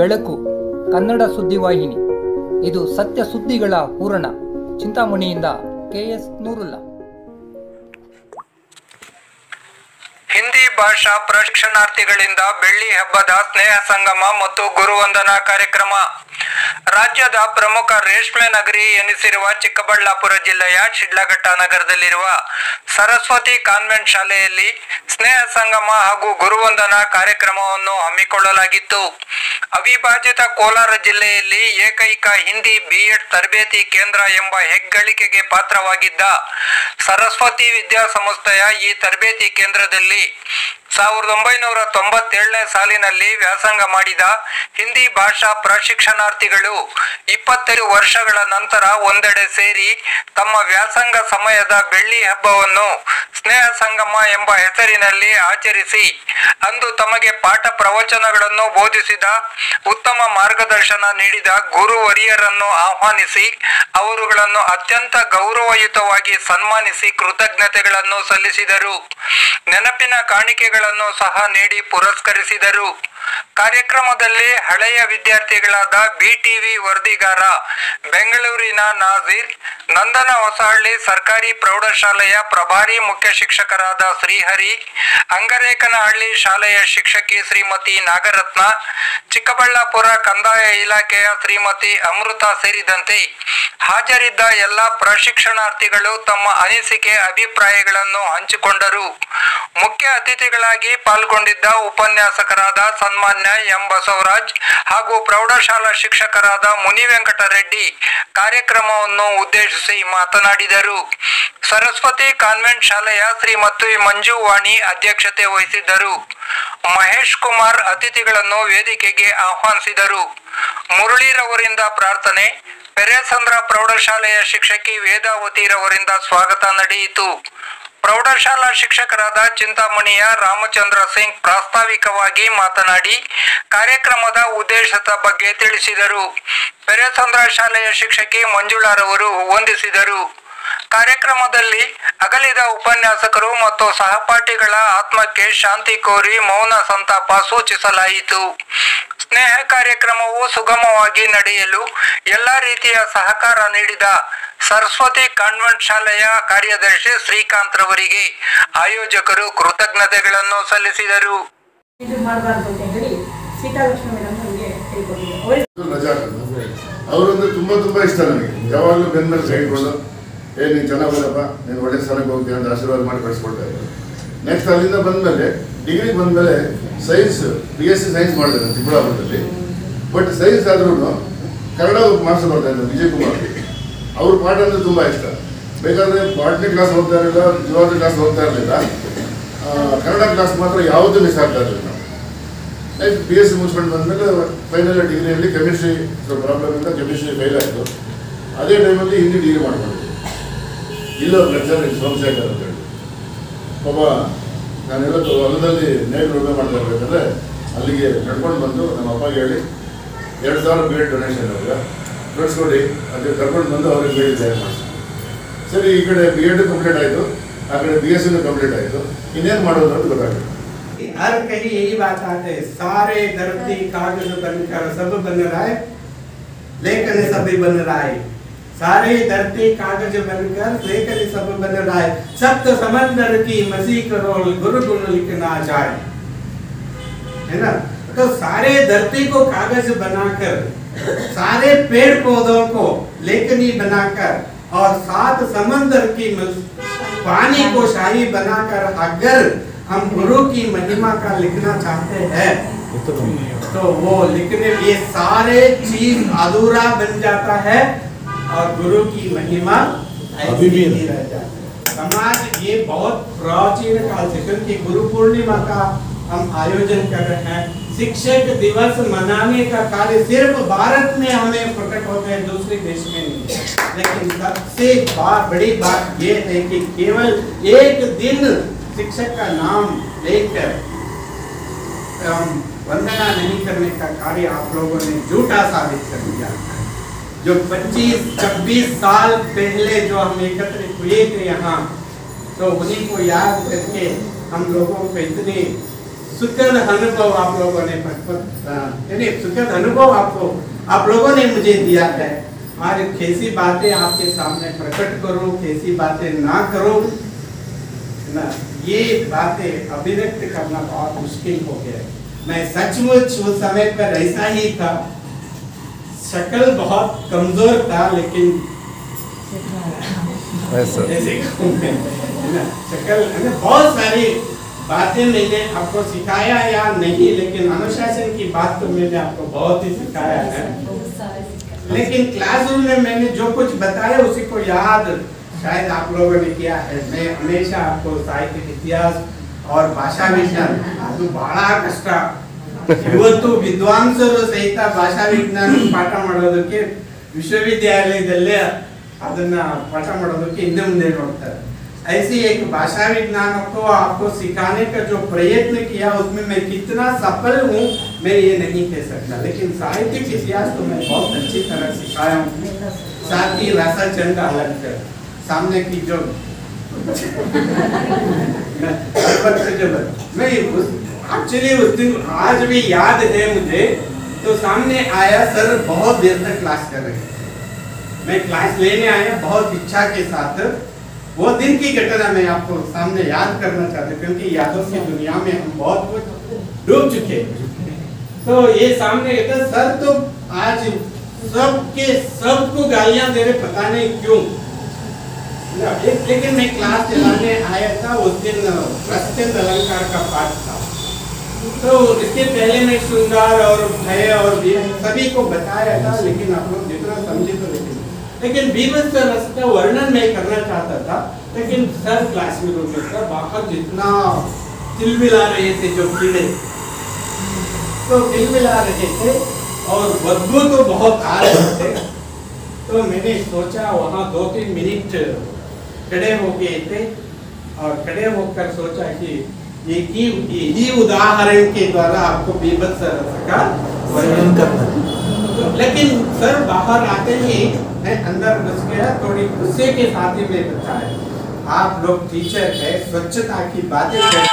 ಬೆಳಕು ಕನ್ನಡ ಸುದ್ದಿವಾಹಿನಿ. ಇದು ಸತ್ಯ ಸುದ್ದಿಗಳ ಪೂರಣ. ಚಿಂತಾಮಣಿಯಿಂದ KS ನೂರುಲ್ಲಾ. ಹಿಂದಿ ಭಾಷಾ ಪ್ರಶಿಕ್ಷಣಾರ್ಥಿಗಳಿಂದ ಬೆಳ್ಳಿ ಹಬ್ಬದ ಸ್ನೇಹ ಸಂಗಮ ಮತ್ತು ಗುರುವಂದನಾ ಕಾರ್ಯಕ್ರಮ. ರಾಜ್ಯದ ಪ್ರಮುಖ ರೇಷ್ಮೆ ನಗರಿ ಎನಿಸಿರುವ ಚಿಕ್ಕಬಳ್ಳಾಪುರ ಜಿಲ್ಲೆಯ ಶಿಡ್ಲಘಟ್ಟ ನಗರದಲ್ಲಿರುವ ಸರಸ್ವತಿ ಕಾನ್ವೆಂಟ್ ಶಾಲೆಯಲ್ಲಿ ಸ್ನೇಹ ಸಂಗಮ ಹಾಗೂ ಗುರುವಂದನಾ ಕಾರ್ಯಕ್ರಮವನ್ನು ಹಮ್ಮಿಕೊಳ್ಳಲಾಗಿತ್ತು. ಅವಿಭಾಜಿತ ಕೋಲಾರ ಜಿಲ್ಲೆಯಲ್ಲಿ ಏಕೈಕ ಹಿಂದಿ B.Ed ತರಬೇತಿ ಕೇಂದ್ರ ಎಂಬ ಹೆಗ್ಗಳಿಕೆಗೆ ಪಾತ್ರವಾಗಿದ್ದ ಸರಸ್ವತಿ ವಿದ್ಯಾಸಂಸ್ಥೆಯ ಈ ತರಬೇತಿ ಕೇಂದ್ರದಲ್ಲಿ 1997ನೇ ಸಾಲಿನಲ್ಲಿ ವ್ಯಾಸಂಗ ಮಾಡಿದ ಹಿಂದಿ ಭಾಷಾ ಪ್ರಶಿಕ್ಷಣಾರ್ಥಿಗಳು 25 ವರ್ಷಗಳ ನಂತರ ಒಂದೆಡೆ ಸೇರಿ ತಮ್ಮ ವ್ಯಾಸಂಗ ಸಮಯದ ಬೆಳ್ಳಿ ಹಬ್ಬವನ್ನು ಸ್ನೇಹ ಸಂಗಮ ಎಂಬ ಹೆಸರಿನಲ್ಲಿ ಆಚರಿಸಿ ಅಂದು ತಮಗೆ ಪಾಠ ಪ್ರವಚನಗಳನ್ನು ಬೋಧಿಸಿದ, ಉತ್ತಮ ಮಾರ್ಗದರ್ಶನ ನೀಡಿದ ಗುರುವರಿಯರನ್ನು ಆಹ್ವಾನಿಸಿ ಅವರುಗಳನ್ನು ಅತ್ಯಂತ ಗೌರವಯುತವಾಗಿ ಸನ್ಮಾನಿಸಿ ಕೃತಜ್ಞತೆಗಳನ್ನು ಸಲ್ಲಿಸಿದರು. ನೆನಪಿನ ಕಾಣಿಕೆಗಳನ್ನು ಸಹ ನೀಡಿ ಪುರಸ್ಕರಿಸಿದರು. ಕಾರ್ಯಕ್ರಮದಲ್ಲಿ ಹಳೆಯ ವಿದ್ಯಾರ್ಥಿಗಳಾದ BTV ವರದಿಗಾರ ಬೆಂಗಳೂರಿನ ನಾಜೀರ್, ನಂದನ ಹೊಸಹಳ್ಳಿ ಸರ್ಕಾರಿ ಪ್ರೌಢಶಾಲೆಯ ಪ್ರಭಾರಿ ಮುಖ್ಯ ಶಿಕ್ಷಕರಾದ ಶ್ರೀಹರಿ, ಅಂಗರೇಕನಹಳ್ಳಿ ಶಾಲೆಯ ಶಿಕ್ಷಕಿ ಶ್ರೀಮತಿ ನಾಗರತ್ನ, ಚಿಕ್ಕಬಳ್ಳಾಪುರ ಕಂದಾಯ ಇಲಾಖೆಯ ಶ್ರೀಮತಿ ಅಮೃತ ಸೇರಿದಂತೆ ಹಾಜರಿದ್ದ ಎಲ್ಲ ಪ್ರಶಿಕ್ಷಣಾರ್ಥಿಗಳು ತಮ್ಮ ಅನಿಸಿಕೆ ಅಭಿಪ್ರಾಯಗಳನ್ನು ಹಂಚಿಕೊಂಡರು. ಮುಖ್ಯ ಅತಿಥಿಗಳಾಗಿ ಪಾಲ್ಗೊಂಡಿದ್ದ ಉಪನ್ಯಾಸಕರಾದ ಸನ್ಮಾನ್ಯ ಎಂ ಬಸವರಾಜ್ ಹಾಗೂ ಪ್ರೌಢಶಾಲಾ ಶಿಕ್ಷಕರಾದ ಮುನಿವೆಂಕಟರೆಡ್ಡಿ ಕಾರ್ಯಕ್ರಮವನ್ನು ಉದ್ದೇಶಿಸಿ ಮಾತನಾಡಿದರು. ಸರಸ್ವತಿ ಕಾನ್ವೆಂಟ್ ಶಾಲೆಯ ಶ್ರೀಮತಿ ಮಂಜುವಾಣಿ ಅಧ್ಯಕ್ಷತೆ ವಹಿಸಿದ್ದರು. ಮಹೇಶ್ ಕುಮಾರ್ ಅತಿಥಿಗಳನ್ನು ವೇದಿಕೆಗೆ ಆಹ್ವಾನಿಸಿದರು. ಮುರಳೀರವರಿಂದ ಪ್ರಾರ್ಥನೆ, ಪೆರೇಸಂದ್ರ ಪ್ರೌಢಶಾಲೆಯ ಶಿಕ್ಷಕಿ ವೇದಾವತಿರವರಿಂದ ಸ್ವಾಗತ ನಡೆಯಿತು. ಪ್ರೌಢಶಾಲಾ ಶಿಕ್ಷಕರಾದ ಚಿಂತಾಮಣಿಯ ರಾಮಚಂದ್ರ ಸಿಂಗ್ ಪ್ರಾಸ್ತಾವಿಕವಾಗಿ ಮಾತನಾಡಿ ಕಾರ್ಯಕ್ರಮದ ಉದ್ದೇಶದ ಬಗ್ಗೆ ತಿಳಿಸಿದರು. ಪೆರೇಸಂದ್ರ ಶಾಲೆಯ ಶಿಕ್ಷಕಿ ಮಂಜುಳಾರವರು ವಂದಿಸಿದರು. ಕಾರ್ಯಕ್ರಮದಲ್ಲಿ ಅಗಲಿದ ಉಪನ್ಯಾಸಕರು ಮತ್ತು ಸಹಪಾಠಿಗಳ ಆತ್ಮಕ್ಕೆ ಶಾಂತಿ ಕೋರಿ ಮೌನ ಸಂತಾಪ ಸೂಚಿಸಲಾಯಿತು. ಸ್ನೇಹ ಕಾರ್ಯಕ್ರಮವು ಸುಗಮವಾಗಿ ನಡೆಯಲು ಎಲ್ಲ ರೀತಿಯ ಸಹಕಾರ ನೀಡಿದ ಸರಸ್ವತಿ ಕಾನ್ವೆಂಟ್ ಶಾಲೆಯ ಕಾರ್ಯದರ್ಶಿ ಶ್ರೀಕಾಂತ್ ರವರಿಗೆ ಆಯೋಜಕರು ಕೃತಜ್ಞತೆಗಳನ್ನು ಸಲ್ಲಿಸಿದರು. ಅವರಂದ್ರೆ ತುಂಬಾ ಇಷ್ಟ ನನಗೆ. ಯಾವಾಗಲೂ ಬೆನ್ನಲ್ಲಿ ಕೈಕೊಂಡು ನೀನು ಚೆನ್ನಾಗಿ ಹೋದಪ್ಪ, ನೀನು ಒಳ್ಳೆ ಸ್ಥಳಕ್ಕೆ ಹೋಗ್ತೀಯ ಅಂತ ಆಶೀರ್ವಾದ ಮಾಡಿ ಕಳಿಸ್ಕೊಡ್ತಾ ಇದ್ದಾರೆ. ನೆಕ್ಸ್ಟ್ ಅಲ್ಲಿಂದ ಬಂದಮೇಲೆ ಡಿಗ್ರಿ ಬಂದಮೇಲೆ ಸೈನ್ಸ್ BSc ಸೈನ್ಸ್ ಮಾಡಿದೆ ನಾನು ಚಿಕ್ಕಬಳ್ಳಾಪುರದಲ್ಲಿ. ಬಟ್ ಸೈನ್ಸ್ ಆದ್ರೂ ಕನ್ನಡ ಮಾಸ್ಟರ್ ಬರ್ತಾ ಇದ್ದಾರೆ ವಿಜಯಕುಮಾರ್. ಅವ್ರ ಪಾಠ ಅಂದರೆ ತುಂಬ ಇಷ್ಟ. ಬೇಕಾದರೆ ಬಾಟ್ನಿ ಕ್ಲಾಸ್ ಹೋಗ್ತಾ ಇರಲಿಲ್ಲ, ಜುವಾಲಜಿ ಕ್ಲಾಸ್ ಹೋಗ್ತಾ ಇರಲಿಲ್ಲ, ಕನ್ನಡ ಕ್ಲಾಸ್ ಮಾತ್ರ ಯಾವುದೂ ಮಿಸ್ ಆಗ್ತಾ ಇರಲಿಲ್ಲ. ನಾವು ನೆಕ್ಸ್ಟ್ BSc ಮುಗಿಸ್ಕೊಂಡು ಬಂದಮೇಲೆ ಫೈನಲ್ ಡಿಗ್ರಿಯಲ್ಲಿ ಕೆಮಿಸ್ಟ್ರಿ ಪ್ರಾಬ್ಲಮಿಂದ ಕೆಮಿಸ್ಟ್ರಿ ಫೇಲ್ ಆಯಿತು. ಅದೇ ಟೈಮಲ್ಲಿ ಹಿಂದಿ ಡಿಗ್ರಿ ಮಾಡ್ಕೊಂಡಿದ್ದೆ. ಇಲ್ಲೊಬ್ಬ ಲೆಕ್ಚರ್ ಸೋಮಶೇಖರ್ ಅಂತ ಹೇಳಿ ಪಾಪ, ನಾನೆಲ್ಲ ಹೊಲದಲ್ಲಿ ನೇಗಿಲು ಉಳುಮೆ ಮಾಡ್ತಾ ಇರಬೇಕಾದ್ರೆ ಅಲ್ಲಿಗೆ ನಡ್ಕೊಂಡು ಬಂದು ನಮ್ಮ ಅಪ್ಪಗೆ ಹೇಳಿ 2000 B.Ed ಡೊನೇಷನ್ ಅವ್ರಿಗೆ ಕಳಿಸ್ಕೊಡಿ ಅದೇ ಕರ್ಕೊಂಡು ಬಂದು ಅವ್ರಿಗೆ ಬೇರೆ ಜಾಯಿನ್ ಮಾಡಿಸಿ. ಸರಿ, ಈ ಕಡೆ B.Ed ಕಂಪ್ಲೀಟ್ ಆಯಿತು, ಆ ಕಡೆ BSc ಕಂಪ್ಲೀಟ್ ಆಯಿತು. ಇನ್ನೇನು ಮಾಡೋದು ಅಂತ ಗೊತ್ತಾಗಲಿಲ್ಲ. हर कहीं यही बात आते है, सारे धरती कागज बनकर सब बन रहा है, लेकिन सब बन रहा है. सारे धरती कागज बनकर लेकिन सब बन रहा है. सप्त समंदर की मसी करो गुरु गुण लिखना चाहे, है ना. तो सारे धरती को कागज बनाकर, सारे पेड़ पौधों को लेखनी बनाकर और 7 समंदर की पानी को शाही बनाकर अगर हम गुरु की महिमा का लिखना चाहते हैं तो वो लिखने ये सारे चीज अधूरा बन जाता है और गुरु की महिमा अभी भी रह जाता है. समाज ये बहुत प्राचीन काल से, क्योंकि गुरु पूर्णिमा का हम आयोजन कर रहे हैं. शिक्षक दिवस मनाने का कार्य सिर्फ भारत में हमें प्रकट होते हैं, दूसरे देश में नहीं. लेकिन सबसे बड़ी बात ये है कि केवल एक दिन शिक्षक का नाम लेकर वंदना नहीं करने का कार्य आप लोगों ने झूठा साबित कर दिया. जो 25-26 साल पहले जो हम एकत्रित हुए थे यहाँ, तो उन्हीं को याद करके हम लोगों को इतनी सुखद अनुभव आप लोगों ने यानी सुखद अनुभव आप लोगों ने मुझे दिया है। और कैसी बातें आपके सामने प्रकट करूं, कैसी बातें ना करूं ना, ये बातें अभिव्यक्त करना बहुत मुश्किल हो गया है। मैं सचमुच उस समय पर ऐसा ही था, शक्ल बहुत कमजोर था, लेकिन ऐसे शक्ल बहुत सारी बातें मैंने आपको सिखाया या नहीं, लेकिन अनुशासन की बात तो मैंने आपको बहुत ही सिखाया है। लेकिन क्लासरूम में मैंने जो कुछ बताया उसी को याद शायद आप लोगों ने किया है। मैं हमेशा आपको साहित्य इतिहास और भाषा विज्ञान ಅದು ಬಹಳ ಕಷ್ಟ। ಇವತ್ತು ವಿದ್ವಾಂಸರು ಸಹಿತ ಭಾಷಾ ವಿಜ್ಞಾನ ಪಾಠ ಮಾಡೋದಕ್ಕೆ ವಿಶ್ವವಿದ್ಯಾಲಯದಲ್ಲೇ ಅದನ್ನ पाठ ಮಾಡೋದಕ್ಕೆ ಹಿಂದೆ ಮುಂದೆ ನೋಡ್ತಾರೆ। ऐसी एक भाषा विज्ञान को आपको सिखाने का जो प्रयत्न किया उसमें मैं कितना सफल हूँ मैं ये नहीं कह सकता, लेकिन साहित्यिक इतिहास तो मैं बहुत अच्छी तरह सिखाया हूँ। साथ ही रसा चंद अलग सामने की जो मैं एक्चुअली उस दिन आज भी याद है मुझे, तो सामने आया सर बहुत देर तक क्लास कर रहे हैं, मैं क्लास लेने आया बहुत इच्छा के साथ। वो दिन की घटना मैं आपको सामने याद करना चाहता हूँ, क्योंकि यादों की दुनिया में हम बहुत कुछ डूब चुके। तो ये सामने कहता सर तो आज सबको गालियां दे रहे, पता नहीं क्यों। लेकिन मैं क्लास चलाने आया था, उस दिन प्रत्यंत अलंकार का पाठ था, तो इसके पहले मैं श्रृंगार और भय और सभी को बताया था, लेकिन आप लोग जितना समझे तो लेकिन बीभत्स रस का वर्णन मैं करना चाहता था, लेकिन सर क्लास में रोक था, बाहर जितना चिलमिला रहे थे जो कीड़े, तो चिलमिला रहे थे और बदबू तो बहुत आ रहे थे। तो मैंने सोचा वहाँ 2-3 मिनट खड़े हो गए थे और खड़े होकर सोचा कि यही उदाहरण के द्वारा आपको बीभत्स रस का वर्णन करना। लेकिन सर बाहर आते ही मैं अंदर घुस गया, थोड़ी गुस्से के साथ ही मैं बताया आप लोग टीचर है, स्वच्छता की बातें कर